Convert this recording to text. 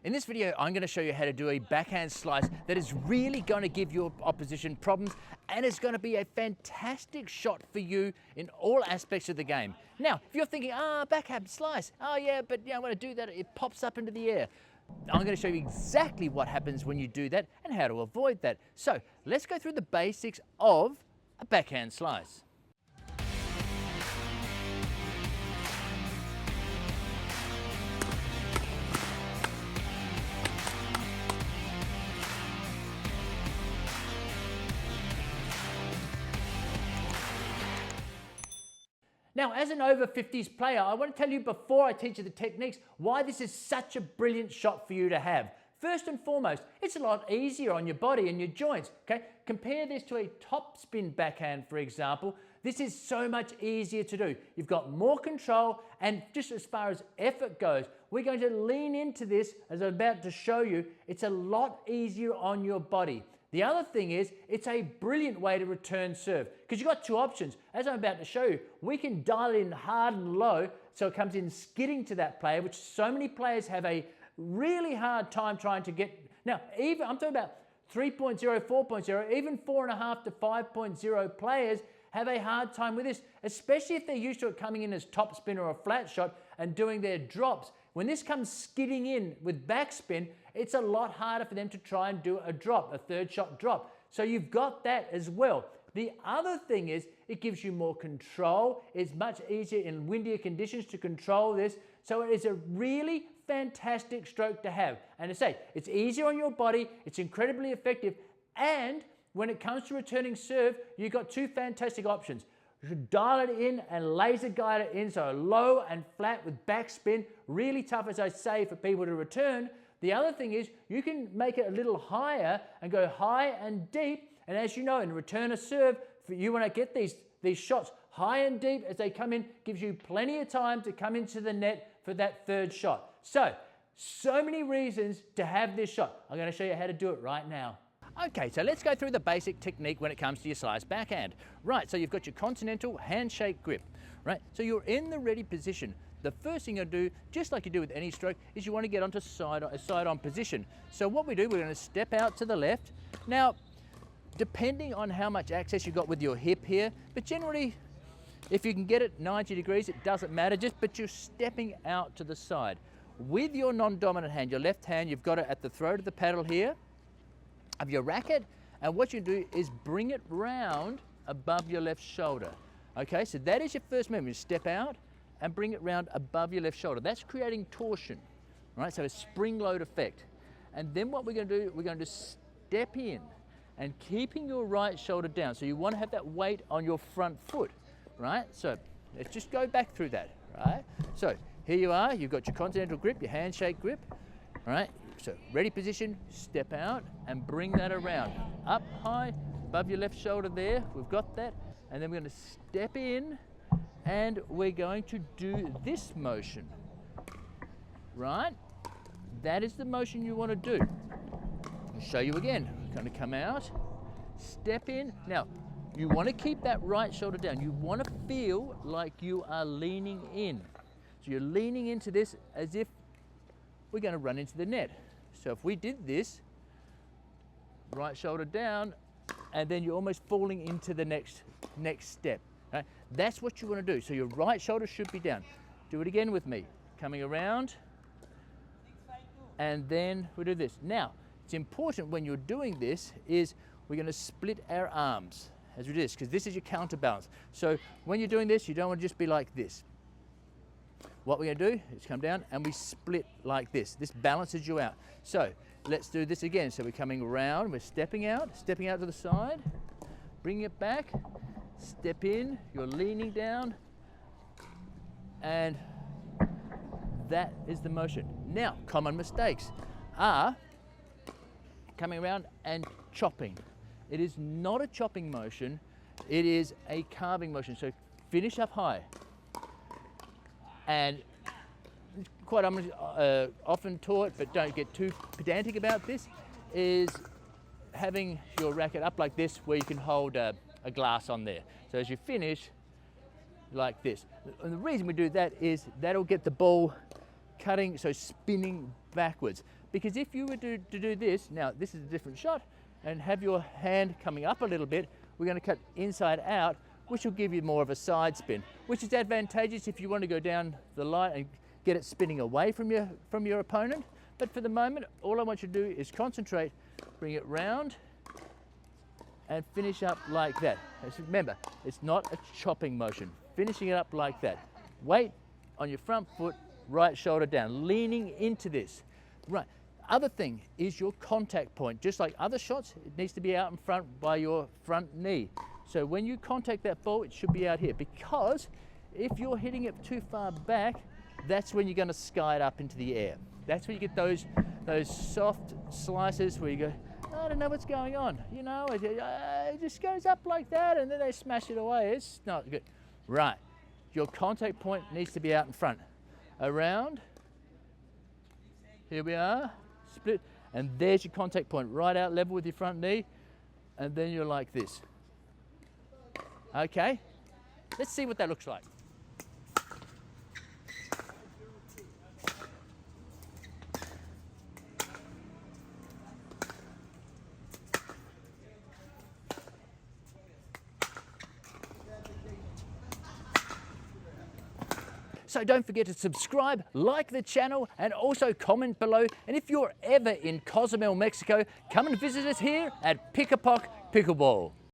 In this video, I'm going to show you how to do a backhand slice that is really going to give your opposition problems, and it's going to be a fantastic shot for you in all aspects of the game. Now, if you're thinking, backhand slice, oh yeah, but when I do that, it pops up into the air. I'm going to show you exactly what happens when you do that and how to avoid that. So let's go through the basics of a backhand slice. Now, as an over 50s player, I want to tell you before I teach you the techniques why this is such a brilliant shot for you to have. First and foremost, it's a lot easier on your body and your joints, okay? Compare this to a top spin backhand, for example. This is so much easier to do. You've got more control, and just as far as effort goes, we're going to lean into this, as I'm about to show you. It's a lot easier on your body. The other thing is, it's a brilliant way to return serve because you've got two options. As I'm about to show you, we can dial it in hard and low so it comes in skidding to that player, which so many players have a really hard time trying to get. Now, even I'm talking about 3.0, 4.0, even 4.5 to 5.0 players have a hard time with this, especially if they're used to it coming in as top spin or a flat shot and doing their drops. When this comes skidding in with backspin, it's a lot harder for them to try and do a drop, a third shot drop. So you've got that as well. The other thing is it gives you more control. It's much easier in windier conditions to control this. So it is a really fantastic stroke to have. And to say, it's easier on your body, it's incredibly effective, and when it comes to returning serve, you've got two fantastic options. You should dial it in and laser guide it in, so low and flat with backspin, really tough, as I say, for people to return. The other thing is you can make it a little higher and go high and deep, and as you know, in return of serve, for you want to get these shots high and deep as they come in, gives you plenty of time to come into the net for that third shot. So many reasons to have this shot. I'm going to show you how to do it right now. Okay, so let's go through the basic technique when it comes to your slice backhand. Right, so you've got your continental handshake grip, right? So you're in the ready position. The first thing you do, just like you do with any stroke, is you want to get onto a side-on position. So what we do, we're going to step out to the left. Now, depending on how much access you've got with your hip here, but generally, if you can get it 90 degrees, it doesn't matter, but you're stepping out to the side. With your non-dominant hand, your left hand, you've got it at the throat of the paddle here, of your racket, and what you do is bring it round above your left shoulder. Okay, so that is your first movement. You step out and bring it round above your left shoulder. That's creating torsion, right? So a spring load effect. And then what we're going to do, we're going to step in and keeping your right shoulder down. So you want to have that weight on your front foot, right? So let's just go back through that, right? So here you are, you've got your continental grip, your handshake grip, all right? So ready position, step out and bring that around. Up high, above your left shoulder there, we've got that. And then we're going to step in and we're going to do this motion, right? That is the motion you want to do. I'll show you again. We're going to come out, step in. Now, you want to keep that right shoulder down. You want to feel like you are leaning in. So you're leaning into this as if we're going to run into the net. So if we did this, right shoulder down, and then you're almost falling into the next step. Right? That's what you want to do. So your right shoulder should be down. Do it again with me. Coming around, and then we do this. Now, it's important when you're doing this is we're going to split our arms as we do this, because this is your counterbalance. So when you're doing this, you don't want to just be like this. What we're going to do is come down and we split like this. This balances you out. So let's do this again. So we're coming around, we're stepping out to the side, bring it back, step in, you're leaning down, and that is the motion. Now, common mistakes are coming around and chopping. It is not a chopping motion, it is a carving motion. So finish up high. And quite often taught, but don't get too pedantic about this, is having your racket up like this where you can hold a glass on there. So as you finish, like this. And the reason we do that is that'll get the ball cutting, so spinning backwards. Because if you were to do this, now this is a different shot, and have your hand coming up a little bit, we're going to cut inside out, which will give you more of a side spin, which is advantageous if you want to go down the line and get it spinning away from your opponent. But for the moment, all I want you to do is concentrate, bring it round, and finish up like that. Remember, it's not a chopping motion. Finishing it up like that. Weight on your front foot, right shoulder down, leaning into this. Right. Other thing is your contact point. Just like other shots, it needs to be out in front by your front knee. So when you contact that ball, it should be out here, because if you're hitting it too far back, that's when you're going to sky it up into the air. That's when you get those soft slices where you go, I don't know what's going on. You know, it just goes up like that, and then they smash it away. It's not good. Right. Your contact point needs to be out in front. Around. Here we are. Split. And there's your contact point, right out level with your front knee. And then you're like this. Okay. Let's see what that looks like. So don't forget to subscribe, like the channel, and also comment below. And if you're ever in Cozumel, Mexico, come and visit us here at Pickleball.